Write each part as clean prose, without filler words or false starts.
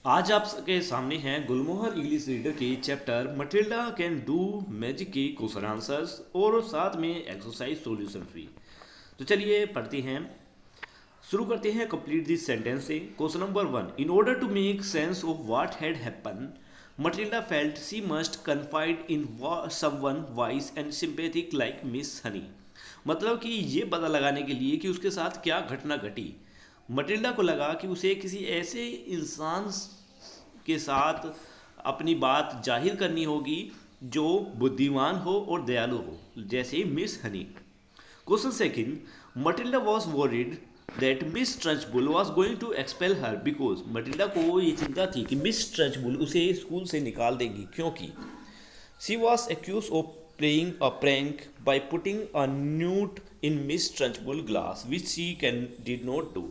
आज आप के सामने हैं गुलमोहर इंग्लिश रीडर के chapter Matilda can do magic के क्वेश्चन आंसर्स और साथ में एक्सरसाइज सॉल्यूशन फ्री। तो चलिए पढ़ते हैं। शुरू करते हैं कंप्लीट दिस सेंटेंस से। Question number 1, in order to make sense of what had happen Matilda felt she must confide in someone wise and sympathetic like Miss Honey. मतलब कि ये पता लगाने के लिए कि उसके साथ क्या घटना घटी, मटिल्डा को लगा कि उसे किसी ऐसे इंसान के साथ अपनी बात जाहिर करनी होगी जो बुद्धिमान हो और दयालु हो, जैसे Miss Honey. Question second, Matilda was worried that Miss Trunchbull was going to expel her because Matilda को ये चिंता थी कि मिस ट्रंचबुल उसे स्कूल से निकाल देंगी, क्योंकि she was accuse of playing a prank by putting a newt in Miss Trunchbull glass which she can did not do.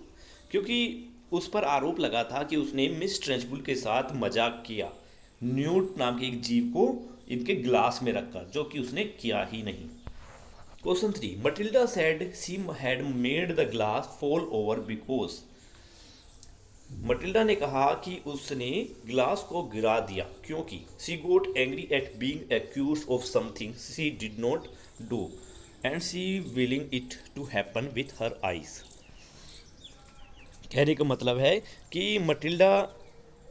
क्योंकि उस पर आरोप लगा था कि उसने मिस ट्रेंचबुल के साथ मजाक किया, न्यूट नाम के एक जीव को इनके ग्लास में रखकर, जो कि उसने किया ही नहीं। Question 3, Matilda said she had made the glass fall over because. Matilda ने कहा कि उसने ग्लास को गिरा दिया क्योंकि she got angry at being accused of something she did not do and she willing it to happen with her eyes. कहने का मतलब है कि मटिल्डा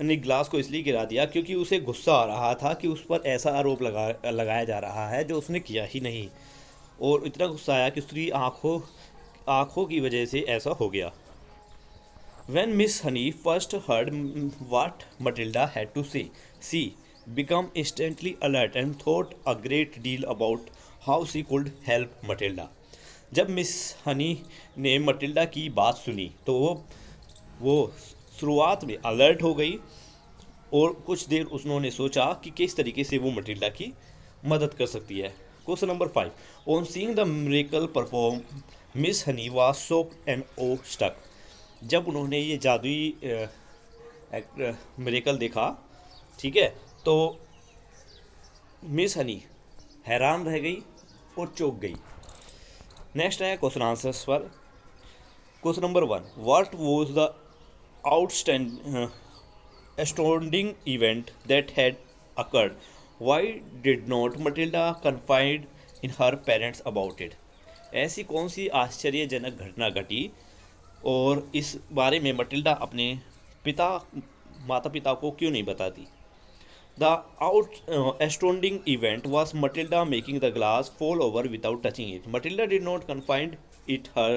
ने ग्लास को इसलिए गिरा दिया क्योंकि उसे गुस्सा आ रहा था कि उस पर ऐसा आरोप लगाया जा रहा है जो उसने किया ही नहीं, और इतना गुस्सा आया कि उसकी आँखों आँखों की वजह से ऐसा हो गया। When Miss Honey first heard what Matilda had to say, she became instantly alert and thought a great deal about how she could help Matilda. जब मिस हनी ने मटिल्डा की बात सुनी तो वो शुरुआत में अलर्ट हो गई और कुछ देर उन्होंने सोचा कि किस तरीके से वो मटिल्डा की मदद कर सकती है। Question number 5, on seeing the miracle perform Miss Honey was shocked and awestruck. जब उन्होंने ये जादुई मिरेकल देखा, ठीक है, तो मिस हनी हैरान रह गई और चौंक गई। नेक्स्ट है क्वेश्चन आंसर्स पर। Question number 1, what was the outstanding astounding event that had occurred? Why did not Matilda confide in her parents about it? ऐसी कौन सी आश्चर्यजनक घटना घटी और इस बारे में मटिल्डा अपने माता पिता को क्यों नहीं बताती? The astounding event was Matilda making the glass fall over without touching it. Matilda did not confide it her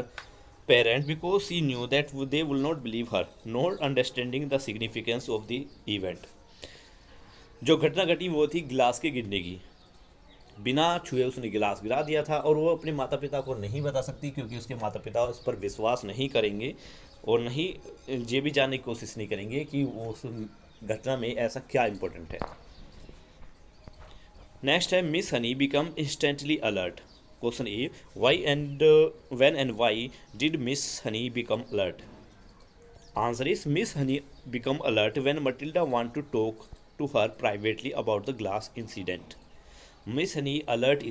parents because she knew that they will not believe her, nor understanding the significance of the event. जो घटना घटी वो थी गिलास के गिरने की। बिना छुए उसने गिलास गिरा दिया था और वो अपने माता पिता को नहीं बता सकती क्योंकि उसके माता पिता उस पर विश्वास नहीं करेंगे और नहीं ये भी जानने की कोशिश नहीं करेंगे कि वो उस घटना में ऐसा क्या इम्पोर्टेंट है। नेक्स्ट है Miss Honey become instantly alert. Question A, why and when and why did Miss Honey become alert? Answer is Miss Honey become alert when Matilda want to talk to her privately about the glass incident. Miss Honey alert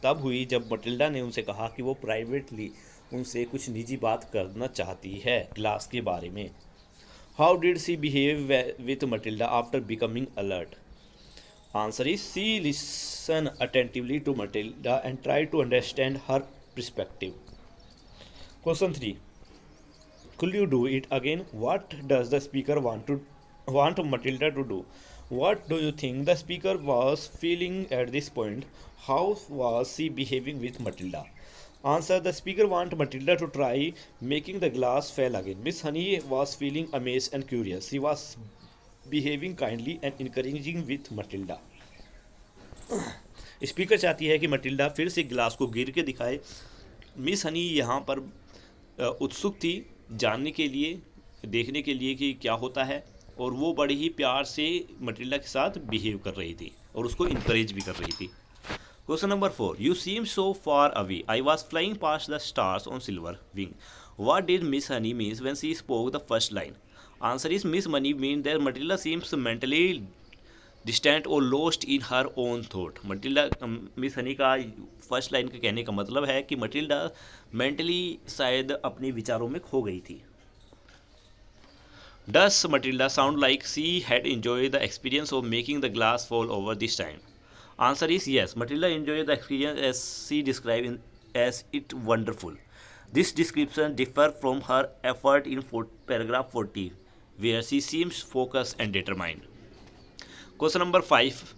तब हुई जब Matilda ने उनसे कहा कि वो privately उनसे कुछ निजी बात करना चाहती है ग्लास के बारे में। How did she behave with Matilda after becoming alert? Answer is she listened attentively to Matilda and tried to understand her perspective. Question 3. Could you do it again? What does the speaker want Matilda to do? What do you think the speaker was feeling at this point? How was she behaving with Matilda? Answer, the speaker want Matilda to try making the glass fall again. Miss Honey was feeling amazed and curious. She was behaving kindly and encouraging with Matilda. Speaker चाहती है कि Matilda फिर से गिलास को गिर के दिखाए। मिस हनी यहाँ पर उत्सुक थी जानने के लिए, देखने के लिए कि क्या होता है, और वो बड़े ही प्यार से मटिल्डा के साथ बिहेव कर रही थी और उसको इनकरेज भी कर रही थी। Question number 4, you seem so far away I was flying past the stars on silver wing. What did Miss Honey mean when she spoke the first line? Answer is Miss Honey means that Matilda seems mentally distant or lost in her own thought. Miss Honey का first line का कहने का मतलब है कि Matilda mentally शायद अपने विचारों में खो गई थी। Does Matilda sound like she had enjoyed the experience of making the glass fall over this time? Answer is yes. Matilda enjoyed the experience as she described as it wonderful. This description differs from her effort in paragraph 40, where she seems focused and determined. Question number 5.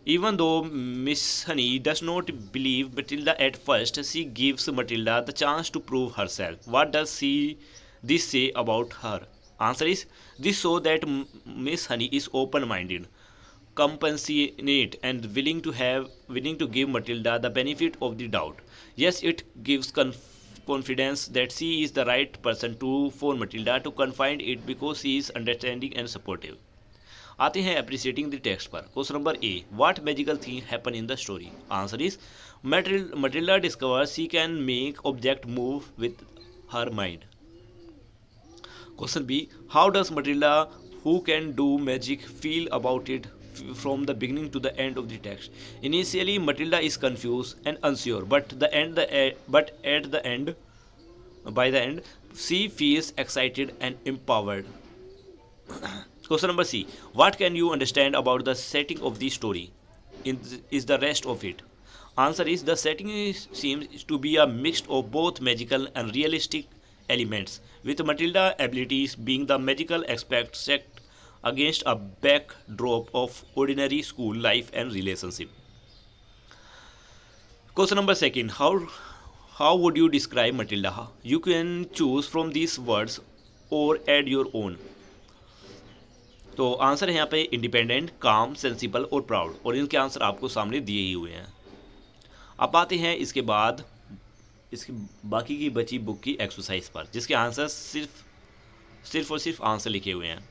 Even though Miss Honey does not believe Matilda at first, she gives Matilda the chance to prove herself. What does this say about her? Answer is this shows that Miss Honey is open-minded, compassionate, and willing to give Matilda the benefit of the doubt. Yes, it gives confidence that she is the right person for Matilda to confide it because she is understanding and supportive. आते हैं appreciating the text पर। Question number A, what magical thing happen in the story? Answer is Matilda discover she can make object move with her mind. Question B, how does Matilda who can do magic feel about it from the beginning to the end of the text? Initially, Matilda is confused and unsure, but by the end, she feels excited and empowered. Question number C. What can you understand about the setting of the story? Is the rest of it? Answer is the setting seems to be a mix of both magical and realistic elements, with Matilda abilities being the magical aspect set against a backdrop of ordinary school life and relationship. Question number second. How would you describe Matilda? You can choose from these words or add your own. तो answer है यहाँ पे independent, काम, sensible और proud, और इनके answer आपको सामने दिए ही हुए हैं। अब आते हैं इसके बाद इसकी बाकी की बची बुक की एक्सरसाइज पर, जिसके आंसर सिर्फ और सिर्फ आंसर लिखे हुए हैं।